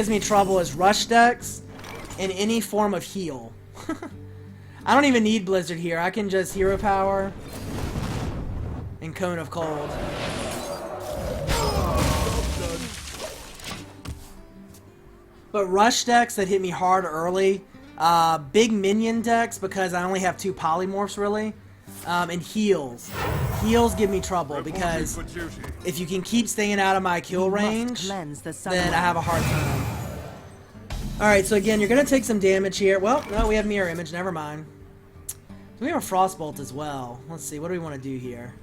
Gives me trouble is rush decks and any form of heal. I don't even need Blizzard here. I can just Hero Power and Cone of Cold. But rush decks that hit me hard early, big minion decks because I only have 2 polymorphs really, and heals. Heals give me trouble because if you can keep staying out of my kill range, then I have a hard time. Alright, so again, you're going to take some damage here. Well, no, we have Mirror Image, never mind. So we have a Frostbolt as well. Let's see, what do we want to do here?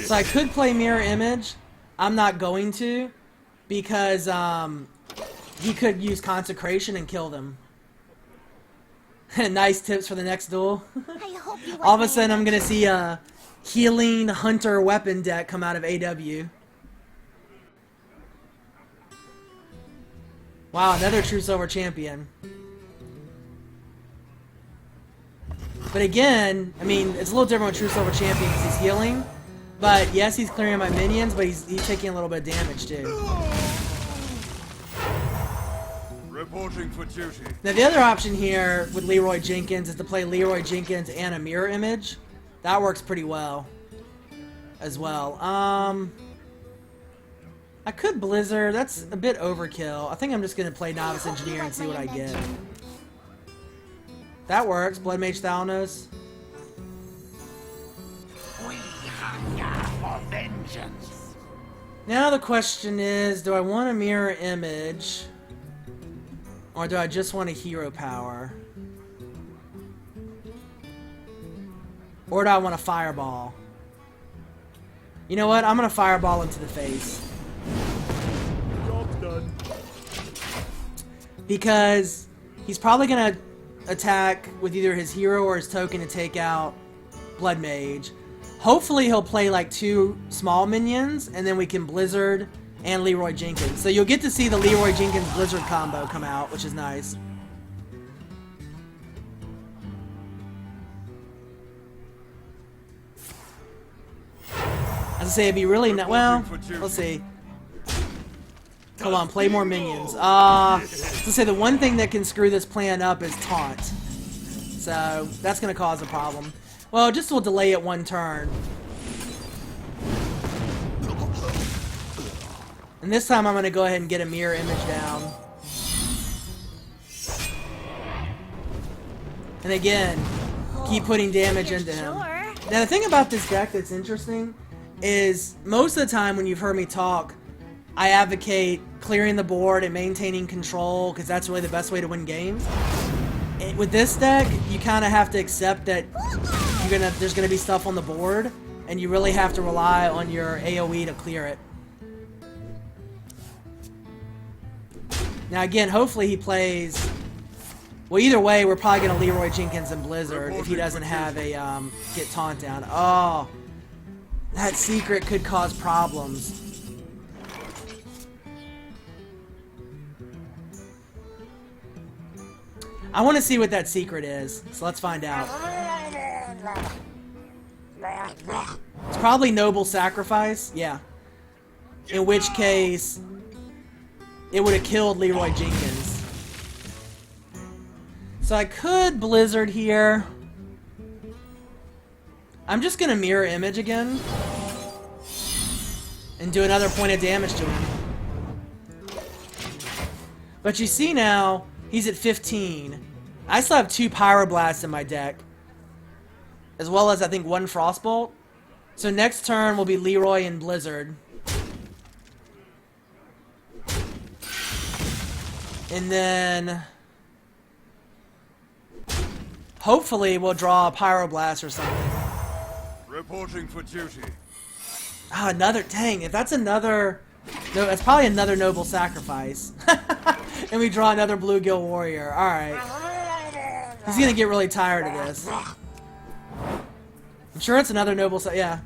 So I could play Mirror Image. I'm not going to, because he could use Consecration and kill them. Nice tips for the next duel. All of a sudden I'm going to see a healing hunter weapon deck come out of AW. Wow, another True Silver champion. But again, I mean, it's a little different with True Silver champion because he's healing. But yes, he's clearing my minions, but he's taking a little bit of damage too. Reporting for duty. Now the other option here with Leroy Jenkins is to play Leroy Jenkins and a Mirror Image. That works pretty well as well. I could Blizzard. That's a bit overkill. I think I'm just going to play Novice Engineer and see what I get. That works. Blood Mage Thalnos. We hunger for vengeance. Now the question is, do I want a Mirror Image? Or do I just want a Hero Power? Or do I want a Fireball? You know what? I'm going to Fireball into the face. Job's done. Because he's probably going to attack with either his hero or his token to take out Blood Mage. Hopefully he'll play like 2 small minions, and then we can Blizzard and Leroy Jenkins. So you'll get to see the Leroy Jenkins Blizzard combo come out, which is nice. As I say, it'd be really well, let's see. Come on, play more minions. Let's say the one thing that can screw this plan up is taunt. So that's gonna cause a problem. Well, just we'll delay it 1 turn. And this time I'm gonna go ahead and get a Mirror Image down. And again, keep putting damage into him. Now the thing about this deck that's interesting is most of the time when you've heard me talk, I advocate clearing the board and maintaining control because that's really the best way to win games. With this deck, you kind of have to accept that there's gonna be stuff on the board, and you really have to rely on your AoE to clear it. Now again, hopefully he plays. Well, either way, we're probably gonna Leroy Jenkins and Blizzard if he doesn't have a get taunt down. Oh. That secret could cause problems. I want to see what that secret is, so let's find out. It's probably Noble Sacrifice, yeah. In which case, it would have killed Leroy Jenkins. So I could Blizzard here. I'm just gonna Mirror Image again and do another point of damage to him. But you see now, he's at 15. I still have 2 Pyroblasts in my deck, as well as I think 1 Frostbolt. So next turn will be Leroy and Blizzard. And then hopefully we'll draw a Pyroblast or something. Reporting for duty. Ah, another, dang, if that's another, no, that's probably another Noble Sacrifice. And we draw another Bluegill Warrior. Alright. He's gonna get really tired of this. I'm sure it's another Noble yeah.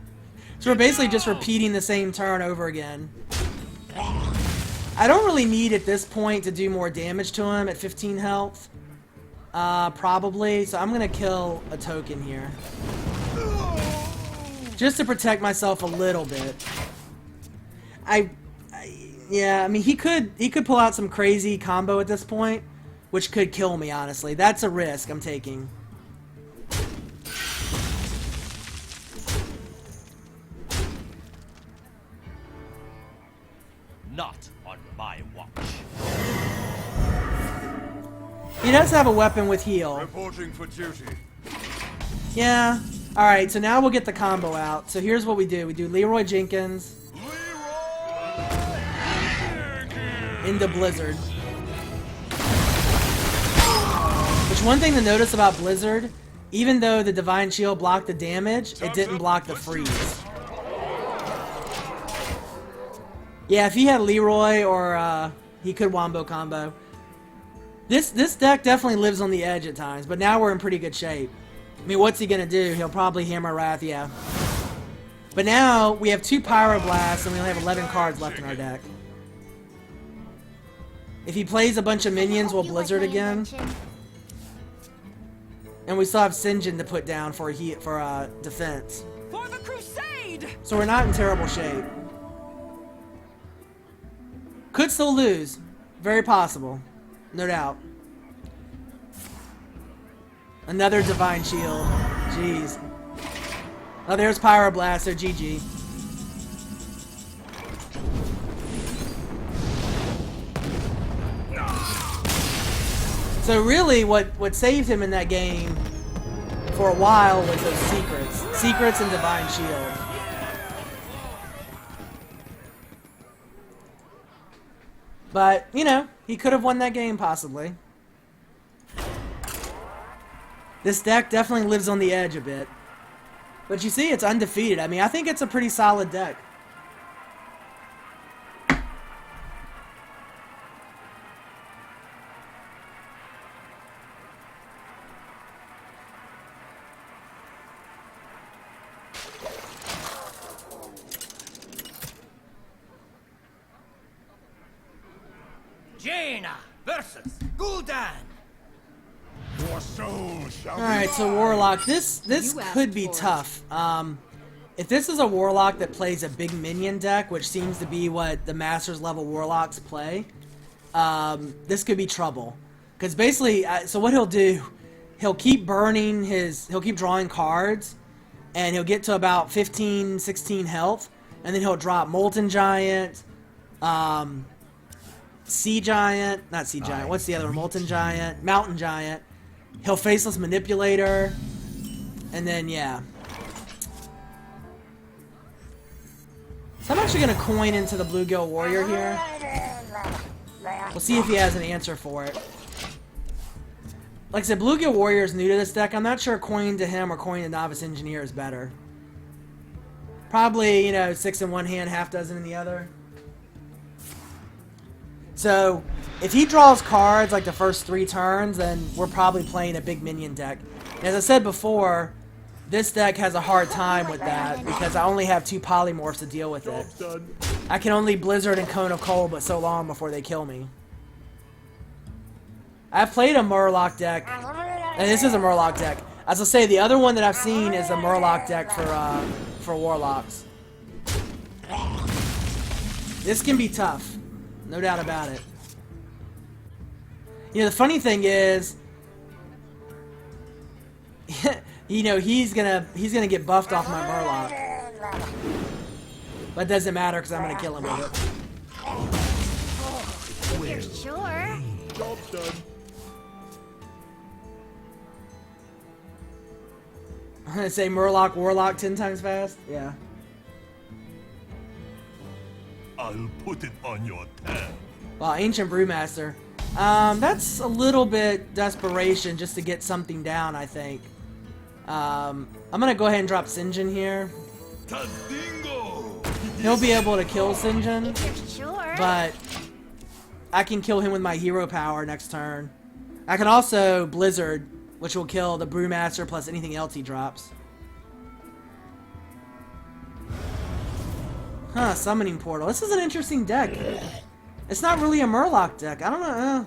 So we're basically just repeating the same turn over again. I don't really need at this point to do more damage to him at 15 health. Probably. So I'm gonna kill a token here. just to protect myself a little bit. Yeah, I mean, he could pull out some crazy combo at this point, which could kill me, honestly. That's a risk I'm taking. Not on my watch. He does have a weapon with heal. Reporting for duty. Yeah. Alright, so now we'll get the combo out. So here's what we do. We do Leroy Jenkins into Blizzard. Which, one thing to notice about Blizzard, even though the Divine Shield blocked the damage, it didn't block the freeze. Yeah, if he had Leroy or he could wombo combo. This deck definitely lives on the edge at times, but now we're in pretty good shape. I mean, what's he gonna do? He'll probably Hammer Wrath, yeah. But now we have 2 Pyroblasts and we only have 11 cards left in our deck. If he plays a bunch of minions, we'll Blizzard again. And we still have Sinjin to put down for defense. For the crusade! So we're not in terrible shape. Could still lose. Very possible. No doubt. Another Divine Shield. Jeez. Oh, there's Pyroblast, so GG. So really, what saved him in that game for a while was those secrets. Secrets and Divine Shield. But, you know, he could have won that game, possibly. This deck definitely lives on the edge a bit. But you see, it's undefeated. I mean, I think it's a pretty solid deck. Jaina versus Gul'dan. Your soul shall Alright, so Warlock. This could be tough. If this is a Warlock that plays a big minion deck, which seems to be what the Masters level Warlocks play, this could be trouble. Because basically, so what he'll do, he'll keep he'll keep drawing cards, and he'll get to about 15, 16 health, and then he'll drop Molten Giant, Sea Giant, not Sea Giant, what's the other one? Molten Giant, Mountain Giant. He'll Faceless Manipulator, and then, yeah. So I'm actually going to coin into the Bluegill Warrior here. We'll see if he has an answer for it. Like I said, Bluegill Warrior is new to this deck. I'm not sure coin to him or coin to Novice Engineer is better. Probably, you know, 6 in one hand, half dozen in the other. So, if he draws cards like the first 3 turns, then we're probably playing a big minion deck. And as I said before, this deck has a hard time with that because I only have 2 polymorphs to deal with it. I can only Blizzard and Cone of Cold, but so long before they kill me. I've played a Murloc deck, and this is a Murloc deck. As I say, the other one that I've seen is a Murloc deck for Warlocks. This can be tough. No doubt about it. You know, the funny thing is, you know, he's gonna get buffed off my Murloc. But it doesn't matter because I'm gonna kill him with it. You're sure? Job's done. I'm gonna say Murloc Warlock 10 times fast. Yeah. I'll put it on your tab. Well, Ancient Brewmaster. That's a little bit desperation just to get something down, I think. I'm gonna go ahead and drop Sinjin here. Tadingo! He'll be able to kill Sinjin, If you're sure. but I can kill him with my hero power next turn. I can also Blizzard, which will kill the Brewmaster plus anything else he drops. Huh, Summoning Portal. This is an interesting deck. It's not really a Murloc deck. I don't know.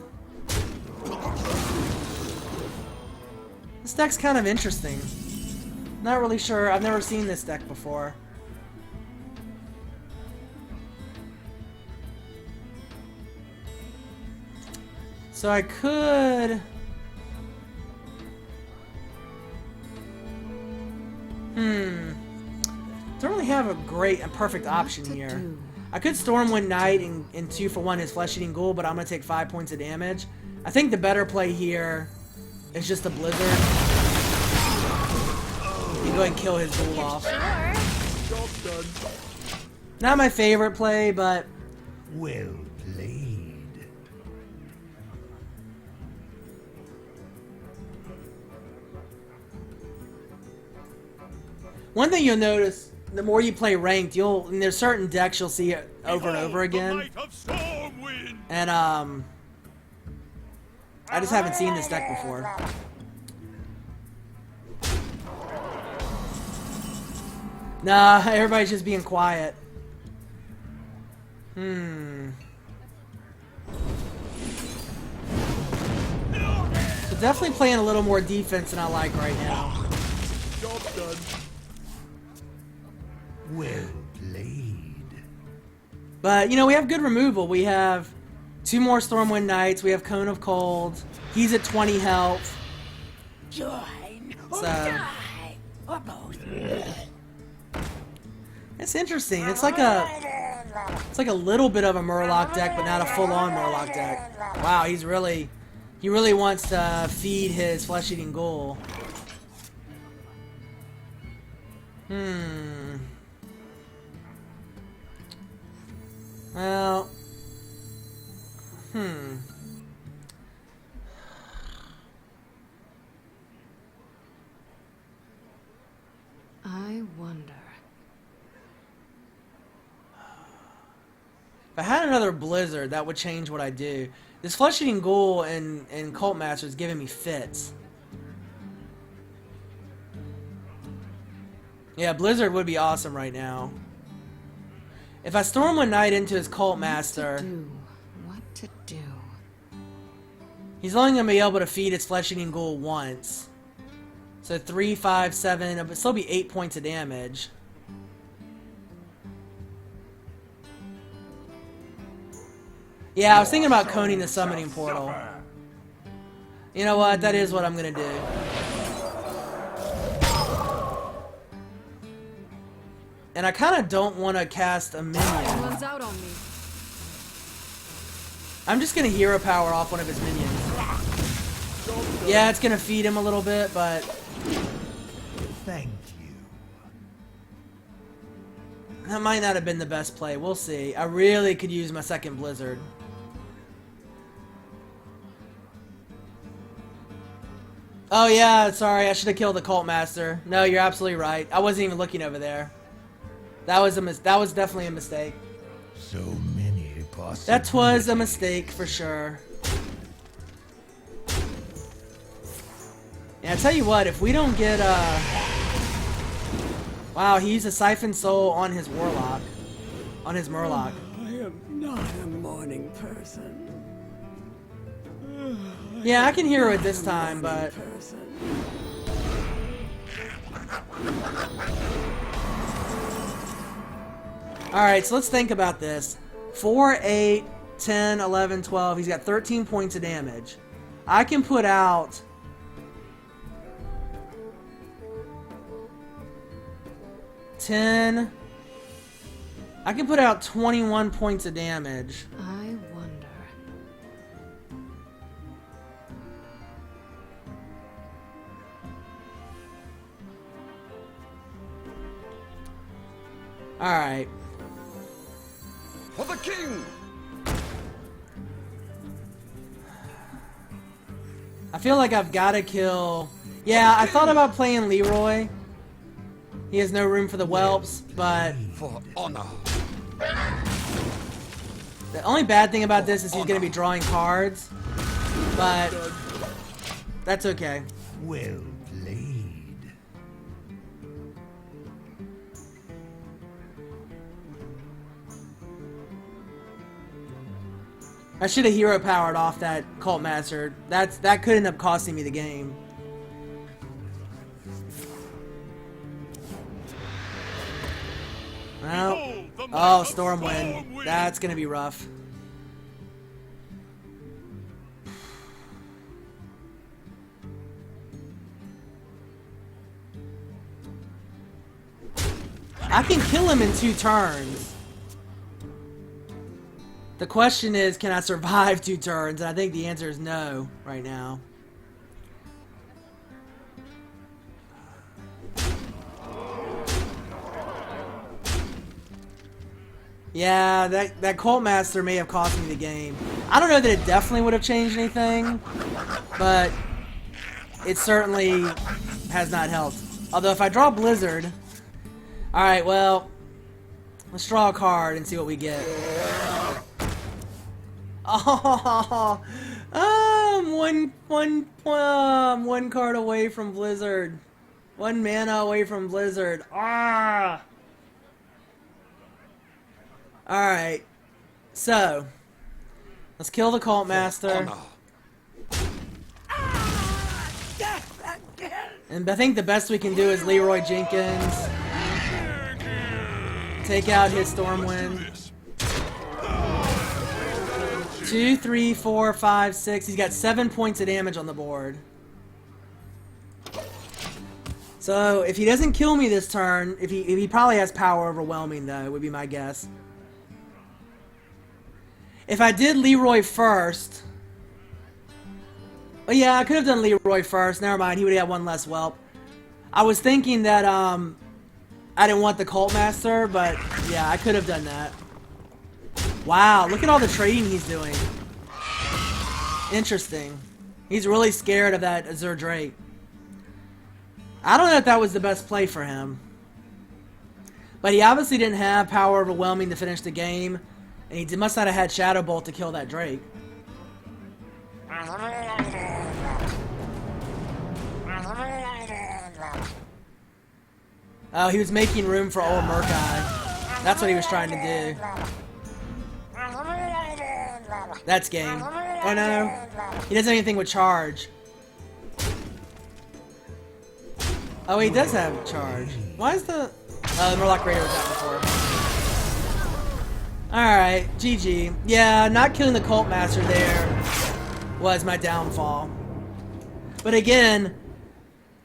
This deck's kind of interesting. Not really sure. I've never seen this deck before. So I could... Don't really have a great and perfect option here. I could Stormwind Knight and 2 for 1 his Flesh-Eating Ghoul, but I'm going to take 5 points of damage. I think the better play here is just a Blizzard. You go ahead and kill his Ghoul off. Sure. Job done. Not my favorite play, but... Well played. One thing you'll notice, the more you play ranked, and there's certain decks you'll see it over and over again. The might of Stormwind. And, I just haven't seen this deck before. Nah, everybody's just being quiet. So definitely playing a little more defense than I like right now. Job done. Well played. But, you know, we have good removal. We have 2 more Stormwind Knights. We have Cone of Cold. He's at 20 health. Join or So- die. Or both. It's interesting. It's like a little bit of a Murloc deck, but not a full-on Murloc deck. Wow, he really wants to feed his Flesh-Eating Ghoul. Well, I wonder. if I had another Blizzard, that would change what I do. This Flesh-Eating Ghoul and Cult Master is giving me fits. Yeah, Blizzard would be awesome right now. If I Stormwind Knight into his Cult Master, What to do? he's only going to be able to feed his Flesh-Eating Ghoul once. So 3, 5, 7, it'll still be 8 points of damage. Yeah, I was thinking about coning the Summoning Portal. You know what? That is what I'm going to do. And I kind of don't want to cast a minion. Runs out on me. I'm just going to Hero Power off one of his minions. Yeah, it's going to feed him a little bit, but... Thank you. that might not have been the best play. We'll see. I really could use my second Blizzard. Oh yeah, sorry, I should have killed the Cult Master. No, you're absolutely right. I wasn't even looking over there. That was definitely a mistake. So many possibilities. That was a mistake for sure. Yeah, I tell you what, if we don't get wow, he used a Siphon Soul on his Warlock. On his Murloc. I am not a morning person. Yeah, I can hero it this time, but... Alright, so let's think about this. 4, 8, 10, 11, 12. He's got 13 points of damage. I can put out... I can put out 21 points of damage. I wonder. Alright. For the king! I feel like I've got to kill... Yeah, I thought about playing Leroy. He has no room for the whelps, but... For honor. The only bad thing about this is he's going to be drawing cards. But... that's okay. Well played. I should have hero powered off that Cult Master. That could end up costing me the game. Well, Behold the might oh, of Stormwind. That's gonna be rough. I can kill him in 2 turns. The question is, can I survive 2 turns? And I think the answer is no right now. Yeah, that Cult Master may have cost me the game. I don't know that it definitely would have changed anything, but it certainly has not helped. Although if I draw Blizzard... Alright, well, let's draw a card and see what we get. Oh, one card away from Blizzard. 1 mana away from Blizzard. Ah! Alright, so, let's kill the Cult Master. And I think the best we can do is Leroy Jenkins. Take out his Stormwind. 2, 3, 4, 5, 6. He's got 7 points of damage on the board. So, if he doesn't kill me this turn, if he probably has power overwhelming though, would be my guess. If I did Leroy first... Oh yeah, I could have done Leroy first. Never mind, he would have had 1 less whelp. I was thinking that, I didn't want the Cult Master, but yeah, I could have done that. Wow, look at all the trading he's doing. Interesting. He's really scared of that Azure Drake. I don't know if that was the best play for him. But he obviously didn't have power overwhelming to finish the game. And he must not have had Shadow Bolt to kill that Drake. Oh, he was making room for old Murkai. That's what he was trying to do. That's game. Oh no. He doesn't have anything with charge. Oh, he does have charge. Why is the... Oh, the Murloc Raider was out before. Alright, GG. Yeah, not killing the Cult Master there was my downfall. But again,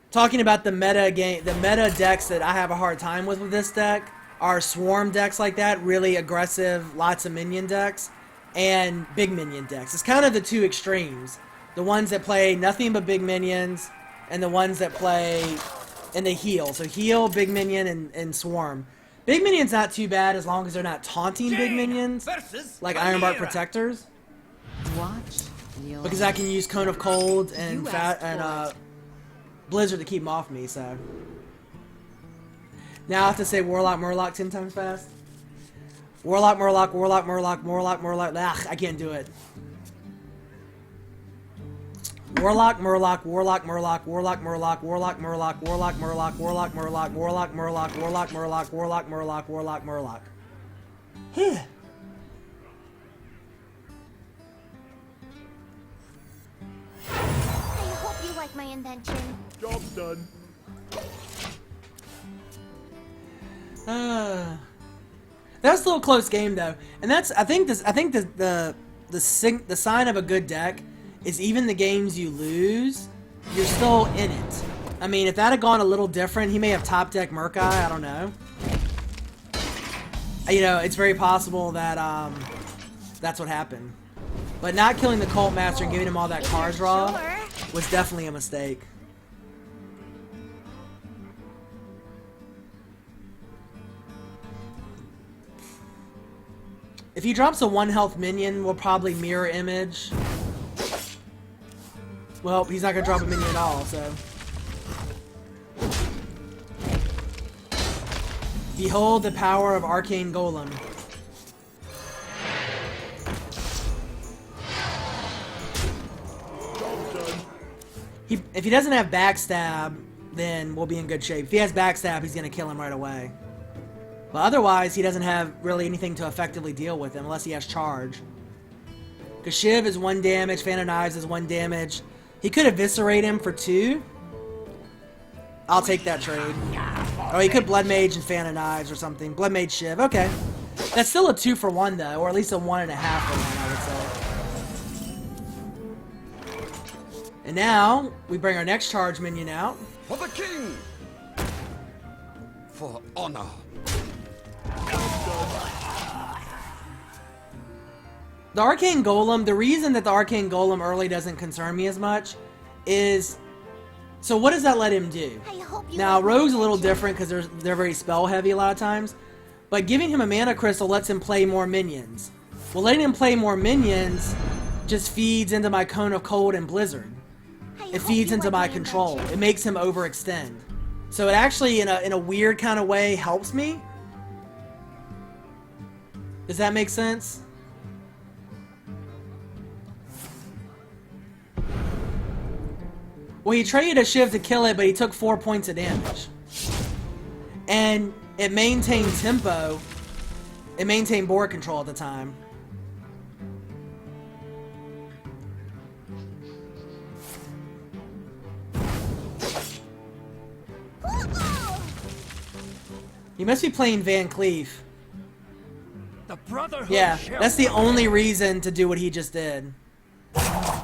talking about the meta game, the meta decks that I have a hard time with this deck are swarm decks like that, really aggressive, lots of minion decks, and big minion decks. It's kind of the 2 extremes. The ones that play nothing but big minions, and the ones that play and they heal. So heal, big minion, and swarm. Big minion's not too bad as long as they're not taunting big minions, like Ironbark Protectors. Watch your... Because I can use Cone of Cold and Blizzard to keep them off me, so. Now I have to say Warlock Murloc 10 times fast. Warlock Murloc, Warlock Murloc, Warlock Murloc. Ugh, I can't do it. Warlock Murloc, Warlock Murloc, Warlock Murloc, Warlock Murloc, Warlock Murloc, Warlock Murloc, Warlock Murloc, Warlock Murloc, Warlock Murloc, Warlock Murloc. Heh. I hope you like my invention. Job's done. That was a little close game though, and that's I think the sign of a good deck is even the games you lose, you're still in it. I mean, if that had gone a little different, he may have top deck Murkai. I don't know. You know, it's very possible that that's what happened. But not killing the Cult Master and giving him all that card draw was definitely a mistake. If he drops a 1 health minion, we'll probably mirror image. Well, he's not gonna drop a minion at all, so. Behold the power of Arcane Golem. If he doesn't have backstab, then we'll be in good shape. If he has backstab, he's gonna kill him right away. But otherwise, he doesn't have really anything to effectively deal with him unless he has charge. Because Shiv is 1 damage, Fan of Knives is 1 damage. He could eviscerate him for 2. I'll take that trade. Oh, he could Blood Mage and Fan of Knives or something. Blood Mage Shiv. Okay. That's still a 2 for 1 though, or at least a 1.5 for 1, I would say. And now we bring our next charge minion out. For the king! For honor. The Arcane Golem, the reason that the Arcane Golem early doesn't concern me as much is... So what does that let him do? I hope you Now, like my Rogue's a little invention. different because they're very spell heavy a lot of times. But giving him a mana crystal lets him play more minions. Well, letting him play more minions just feeds into my Cone of Cold and Blizzard. I It hope feeds you into like my my control. invention. It makes him overextend. So it actually, in a weird kind of way, helps me. Does that make sense? Well, he traded a Shiv to kill it, but he took 4 points of damage. And it maintained tempo. It maintained board control at the time. He must be playing Van Cleef. The Brotherhood Yeah, shall that's the only reason to do what he just did.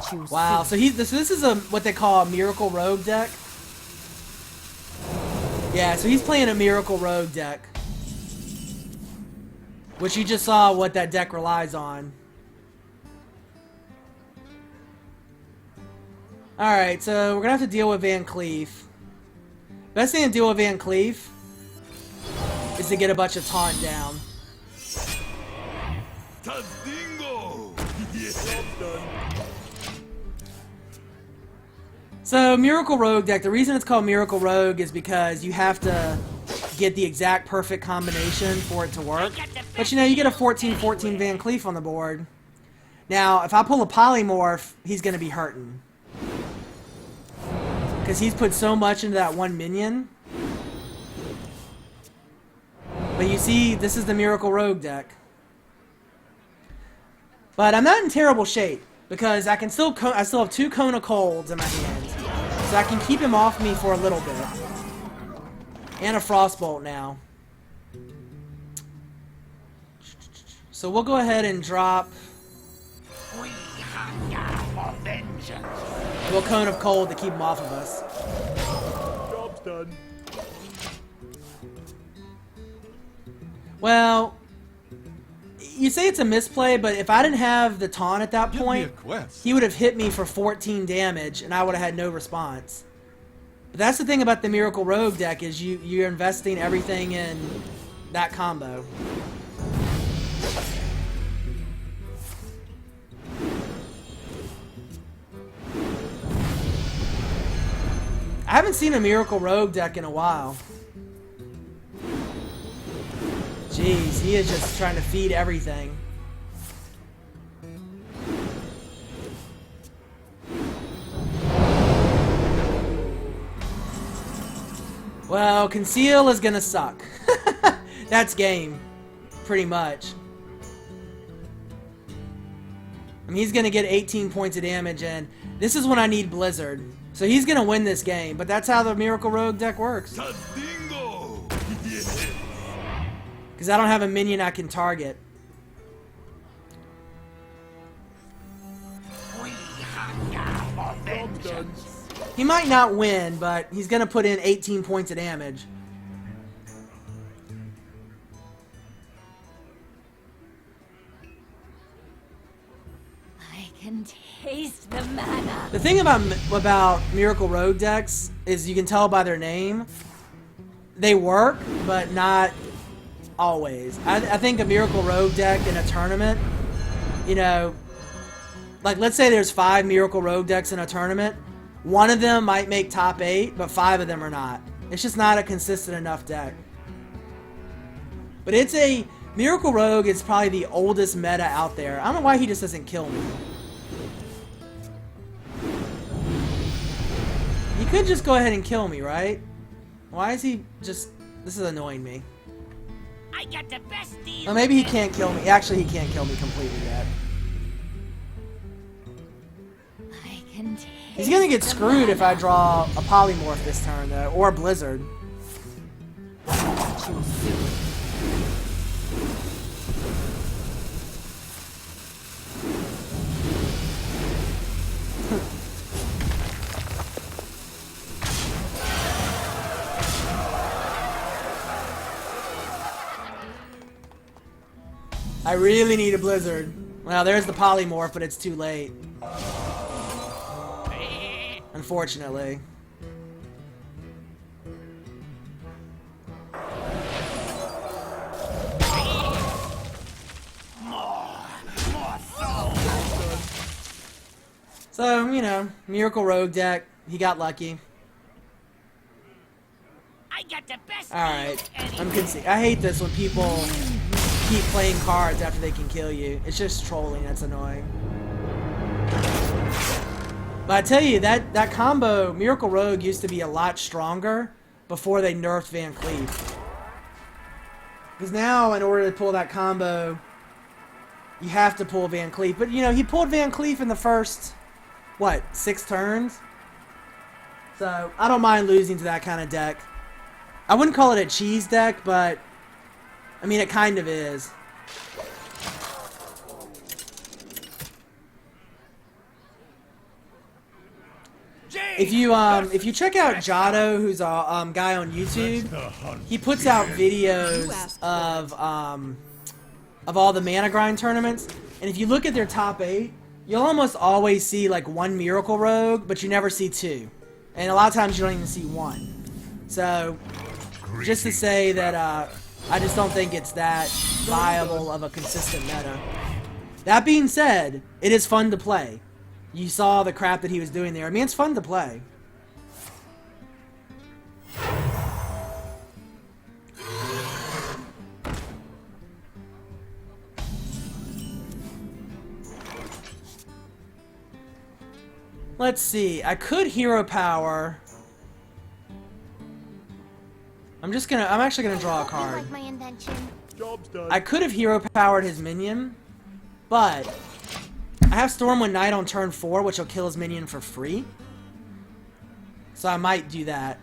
Choose Wow, so this is a what they call a Miracle Rogue deck. Yeah, so he's playing a Miracle Rogue deck. Which you just saw what that deck relies on. Alright, so we're gonna have to deal with Van Cleef. Best thing to deal with Van Cleef is to get a bunch of taunt down. Tazdingo! So, Miracle Rogue deck, the reason it's called Miracle Rogue is because you have to get the exact perfect combination for it to work. But you know, you get a 14-14 Van Cleef on the board. Now, if I pull a Polymorph, he's going to be hurting. Because he's put so much into that one minion. But you see, this is the Miracle Rogue deck. But I'm not in terrible shape. Because I can still I still have 2 Cone of Colds in my hand. So I can keep him off me for a little bit. And a Frostbolt now. So we'll go ahead and drop... We'll Cone of Cold to keep him off of us. Job's done. Well... You say it's a misplay, but if I didn't have the taunt at that point, he would have hit me for 14 damage, and I would have had no response. But that's the thing about the Miracle Rogue deck, is you're investing everything in that combo. I haven't seen a Miracle Rogue deck in a while. Jeez, he is just trying to feed everything. Well, Conceal is gonna suck. That's game. Pretty much. I mean, he's gonna get 18 points of damage, and this is when I need Blizzard. So he's gonna win this game, but that's how the Miracle Rogue deck works. Tazdingo! Because I don't have a minion I can target. He might not win, but he's going to put in 18 points of damage. I can taste the mana. The thing about Miracle Rogue decks is you can tell by their name. They work, but not always. I think a Miracle Rogue deck in a tournament, you know, like let's say there's 5 Miracle Rogue decks in a tournament. One of them might make top 8, but 5 of them are not. It's just not a consistent enough deck. But it's a... Miracle Rogue is probably the oldest meta out there. I don't know why he just doesn't kill me. He could just go ahead and kill me, right? Why is he just... This is annoying me. I got the best deal. Well, maybe he can't kill me. Actually, he can't kill me completely yet. I can He's gonna get screwed if I draw a polymorph this turn, though, or a blizzard. Too soon. I really need a blizzard. Well, there's the polymorph, but it's too late. Unfortunately. So, you know, Miracle Rogue deck. He got lucky. I got the best Alright. deals I hate this when people keep playing cards after they can kill you. It's just trolling. That's annoying. But I tell you, that combo, Miracle Rogue, used to be a lot stronger before they nerfed Van Cleef. Because now, in order to pull that combo, you have to pull Van Cleef. But, you know, he pulled Van Cleef in the first, what, 6 turns? So, I don't mind losing to that kind of deck. I wouldn't call it a cheese deck, but, I mean, it kind of is. If you check out Jado, who's a guy on YouTube, he puts out videos of all the mana grind tournaments, and if you look at their top 8, you'll almost always see like 1 Miracle Rogue, but you never see 2, and a lot of times you don't even see 1. So, just to say that I just don't think it's that viable of a consistent meta. That being said, it is fun to play. You saw the crap that he was doing there. I mean, it's fun to play. Let's see. I could hero power. I'm actually gonna draw a You card. like my invention? Job's done. I could have hero powered his minion, but I have Stormwind Knight on turn 4, which will kill his minion for free. So I might do that.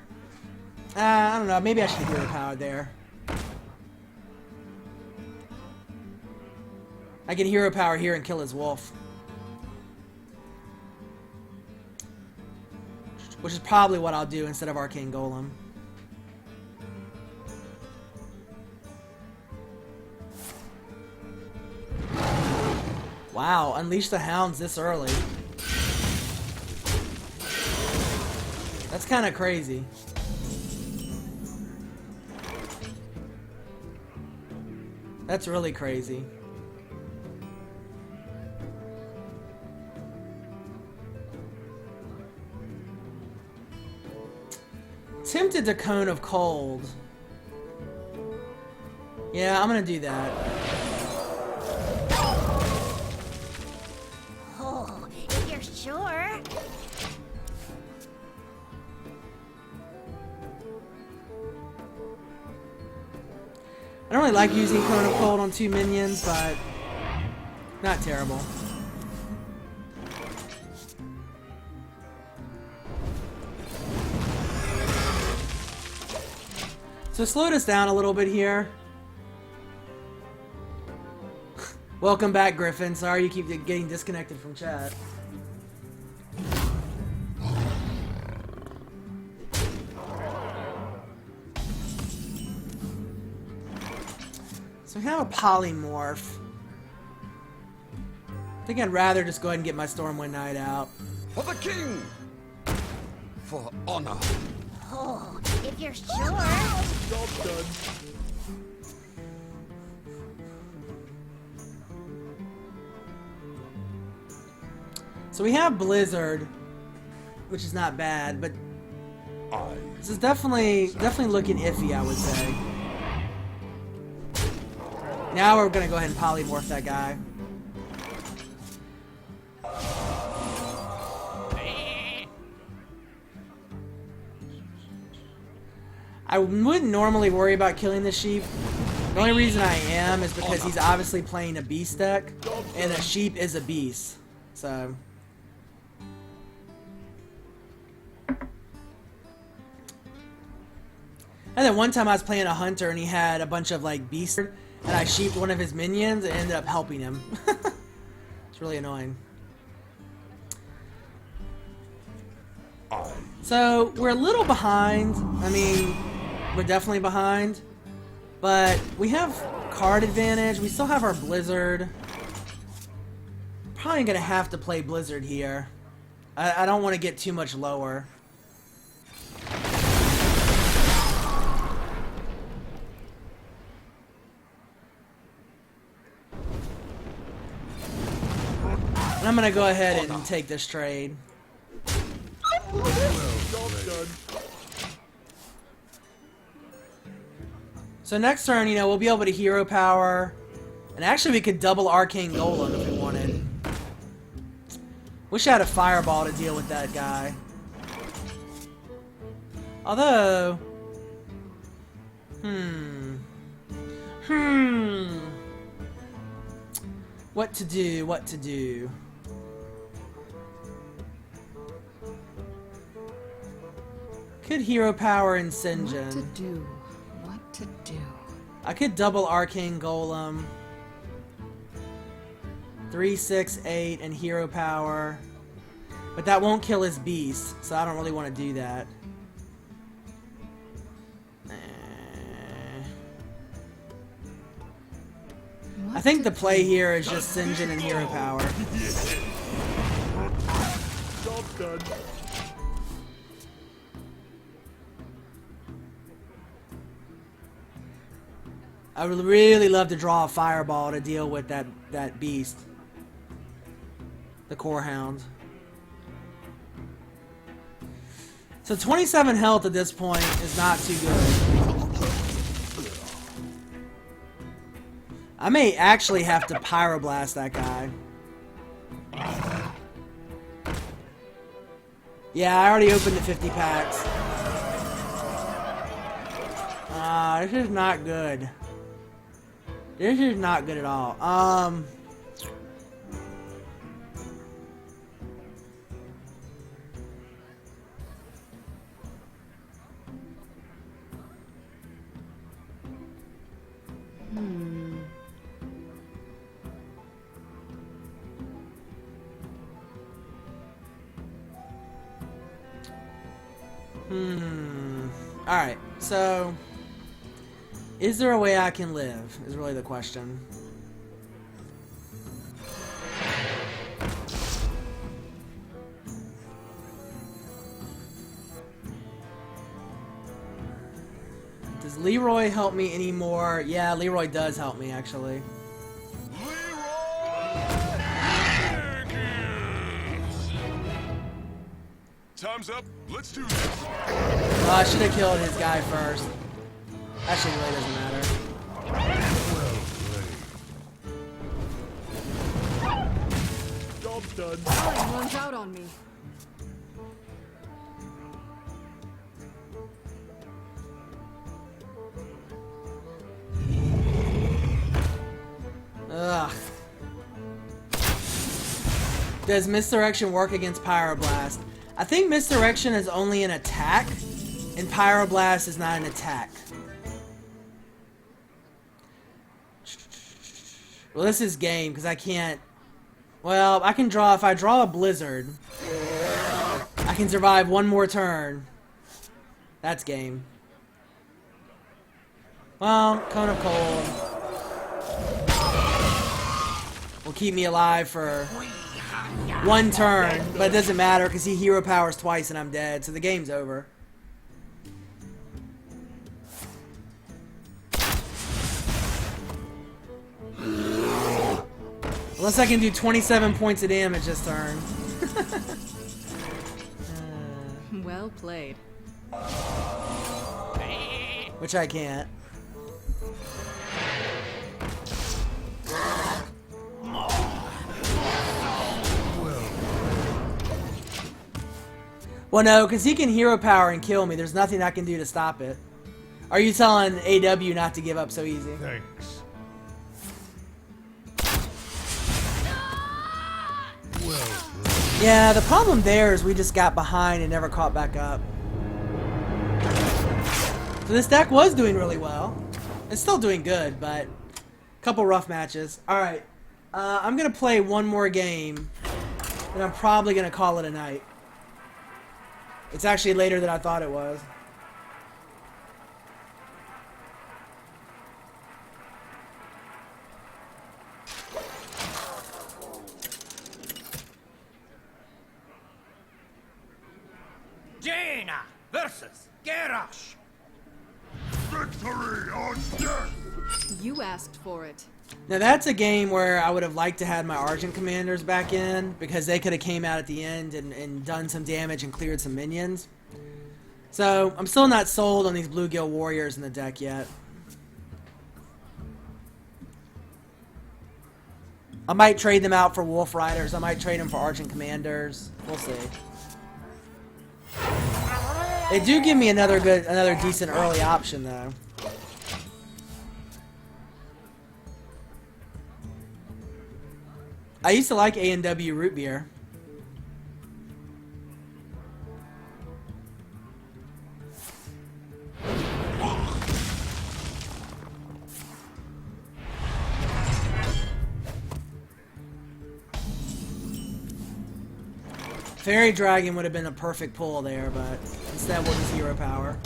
I don't know. Maybe I should hero powered there. I can hero power here and kill his wolf. Which is probably what I'll do instead of Arcane Golem. Wow, Unleash the Hounds this early. That's kind of crazy. That's really crazy. Tempted to Cone of Cold. Yeah, I'm gonna do that. Oh, if you're sure. I don't really like using Cone of Cold on 2 minions, but not terrible. So slowed us down a little bit here. Welcome back, Griffin. Sorry you keep getting disconnected from chat. So we have a polymorph. I think I'd rather just go ahead and get my Stormwind Knight out. For the king! For honor! Oh, if you're sure. Job's done. So we have Blizzard, which is not bad, but this is definitely looking iffy, I would say. Now we're gonna go ahead and polymorph that guy. I wouldn't normally worry about killing the sheep. The only reason I am is because he's obviously playing a beast deck, and a sheep is a beast. So And then one time I was playing a hunter and he had a bunch of like beasts, and I sheeped one of his minions and ended up helping him. It's really annoying. So we're a little behind. I mean, we're definitely behind, but we have card advantage. We still have our Blizzard. Probably gonna have to play Blizzard here. I don't want to get too much lower. And I'm gonna go ahead and take this trade. Job's done. So next turn, you know, we'll be able to hero power. And actually we could double Arcane Golem if we wanted. Wish I had a Fireball to deal with that guy. Although... What to do, what to do. Could hero power in Sinjin. What to do? What to do? I could double Arcane Golem. 3, 6, 8, and hero power. But that won't kill his beast, so I don't really want to do that. I think the play here is just Sinjin and hero power. Job's done. I would really love to draw a Fireball to deal with that beast. The Core Hound. So 27 health at this point is not too good. I may actually have to Pyroblast that guy. Yeah, I already opened the 50 packs. This is not good. This is not good at all. Alright, so... Is there a way I can live? Is really the question. Does Leroy help me anymore? Yeah, Leroy does help me, actually. Time's up. Let's do this. I should have killed his guy first. Actually, it really doesn't matter. Job's done. Time runs out on me. Ugh. Does Misdirection work against Pyroblast? I think Misdirection is only an attack, and Pyroblast is not an attack. Well, this is game, because I can't... Well, I can draw... If I draw a Blizzard, I can survive one more turn. That's game. Well, Cone of Cold will keep me alive for one turn, but it doesn't matter, because he hero powers twice and I'm dead, so the game's over. Unless I can do 27 points of damage this turn. Well played. Which I can't. Well, no, because he can hero power and kill me. There's nothing I can do to stop it. Are you telling AW not to give up so easy? Thanks. Well played. Yeah, the problem there is we just got behind and never caught back up. So this deck was doing really well. It's still doing good, but a couple rough matches. Alright, I'm going to play one more game, and I'm probably going to call it a night. It's actually later than I thought it was. Jaina versus Garrosh. Victory or death! You asked for it. Now that's a game where I would have liked to have my Argent Commanders back in, because they could have came out at the end and done some damage and cleared some minions. So I'm still not sold on these Bluegill Warriors in the deck yet. I might trade them out for Wolf Riders. I might trade them for Argent Commanders. We'll see. They do give me another decent early option though. I used to like A&W root beer. Fairy Dragon would have been a perfect pull there, but instead we'll just 0 power.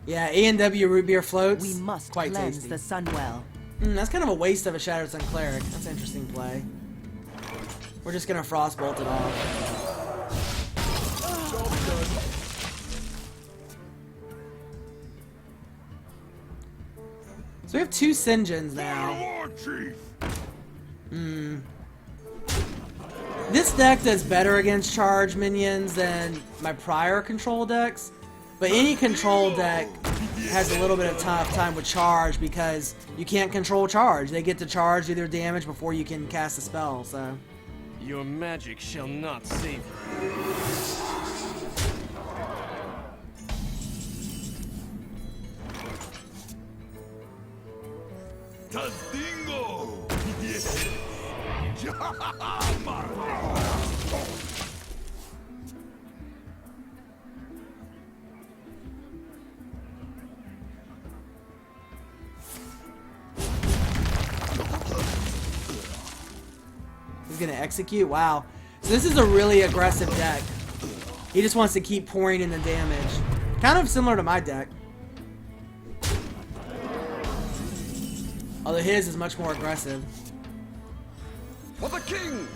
Yeah, A&W root beer floats. We must quite cleanse tasty. the Sunwell. That's kind of a waste of a Shattered Sun Cleric. That's an interesting play. We're just gonna Frostbolt it off. Job done. So we have 2 Sinjins now. War Chief! This deck does better against charge minions than my prior control decks, but any control deck has a little bit of tough time with charge because you can't control charge. They get to charge, do their damage before you can cast a spell, so... Your magic shall not save her. Tazdingo! Yes! He's gonna execute? Wow. So this is a really aggressive deck. He just wants to keep pouring in the damage. Kind of similar to my deck. Although his is much more aggressive. For the king!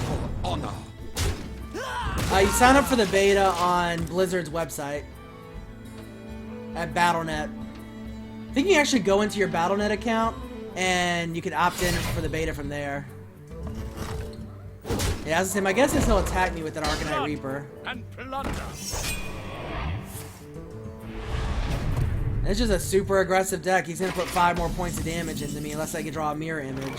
For honor! You sign up for the beta on Blizzard's website. At Battle.net. I think you can actually go into your Battle.net account and you can opt in for the beta from there. Yeah, as I say, my guess is he'll attack me with an Arcanite Reaper. And plunder. It's just a super aggressive deck. He's gonna put 5 more points of damage into me unless I can draw a mirror image.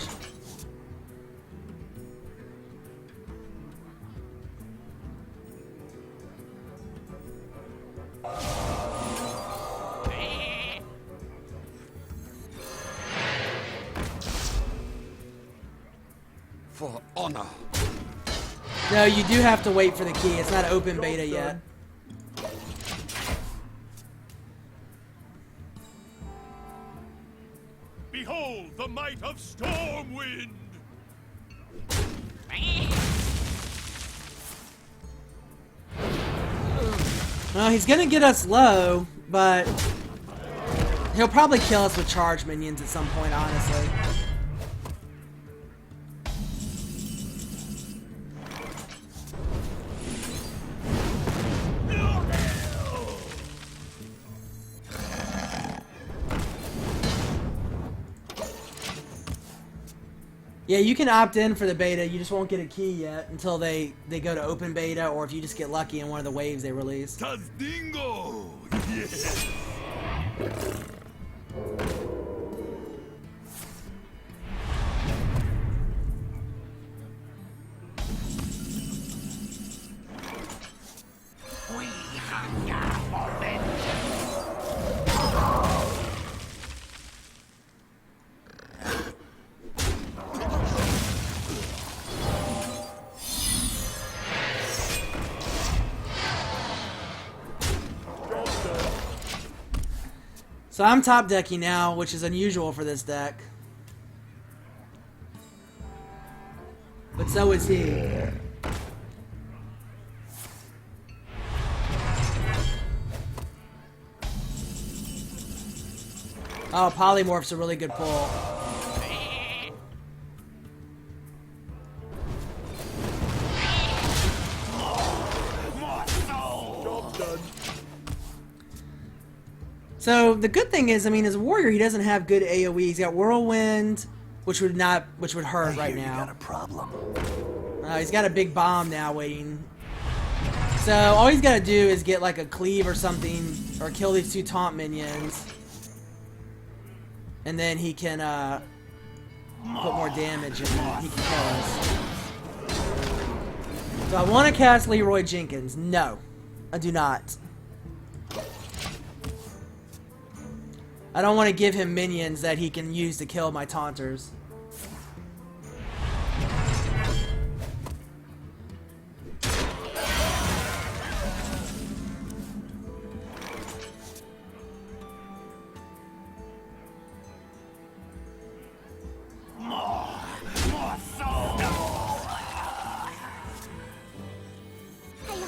For honor! No, you do have to wait for the key. It's not open beta yet. Behold the might of Stormwind! Well, he's gonna get us low, but he'll probably kill us with charge minions at some point, honestly. Yeah, you can opt in for the beta, you just won't get a key yet until they go to open beta, or if you just get lucky in one of the waves they release. Tazdingo! Yes! We hunger for vengeance. So I'm top decking now, which is unusual for this deck. But so is he. Oh, Polymorph's a really good pull. Job done. So the good thing is, I mean, as a warrior, he doesn't have good AOE. He's got Whirlwind, which would hurt right now. Got a problem. He's got a big bomb now waiting. So all he's got to do is get like a cleave or something, or kill these 2 taunt minions, and then he can put more damage and he can kill us. So I want to cast Leroy Jenkins. No, I do not. I don't want to give him minions that he can use to kill my taunters. I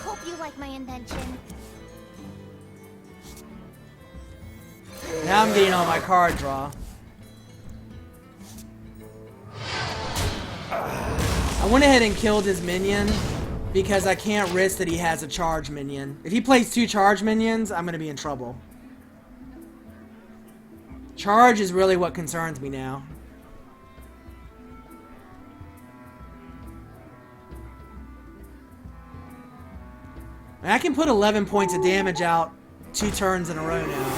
hope you like my invention. Now I'm getting on my card draw. I went ahead and killed his minion because I can't risk that he has a charge minion. If he plays 2 charge minions, I'm going to be in trouble. Charge is really what concerns me now. And I can put 11 points of damage out 2 turns in a row now.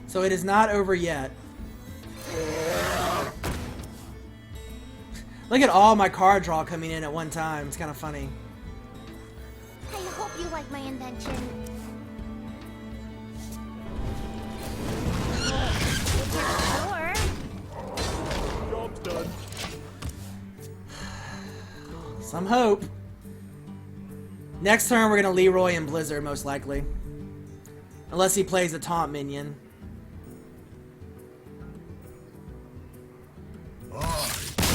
So it is not over yet. Look at all my card draw coming in at one time. It's kind of funny. I hope you like my invention. If you're sure. Job's done. Some hope. Next turn we're going to Leroy and Blizzard most likely. Unless he plays a taunt minion.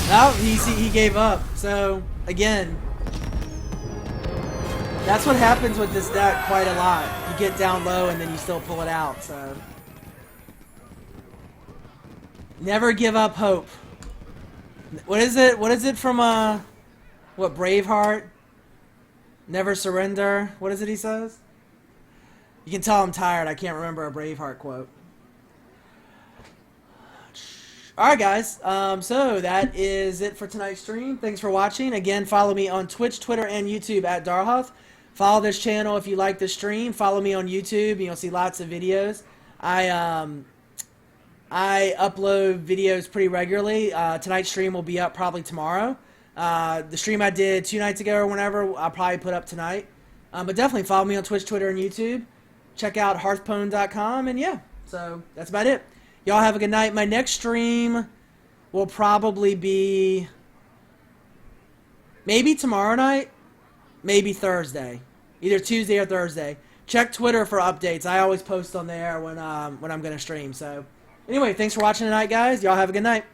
No, he gave up. So, again, that's what happens with this deck quite a lot. You get down low and then you still pull it out, so. Never give up hope. What is it? What is it from, what, Braveheart? Never surrender? What is it he says? You can tell I'm tired. I can't remember a Braveheart quote. Alright guys, so that is it for tonight's stream. Thanks for watching. Again, follow me on Twitch, Twitter, and YouTube at Darhuth. Follow this channel if you like the stream. Follow me on YouTube and you'll see lots of videos. I upload videos pretty regularly. Tonight's stream will be up probably tomorrow. The stream I did 2 nights ago or whenever, I'll probably put up tonight. But definitely follow me on Twitch, Twitter, and YouTube. Check out hearthstone.com, and yeah, so that's about it. Y'all have a good night. My next stream will probably be maybe tomorrow night, maybe Thursday. Either Tuesday or Thursday. Check Twitter for updates. I always post on there when I'm going to stream. So, anyway, thanks for watching tonight, guys. Y'all have a good night.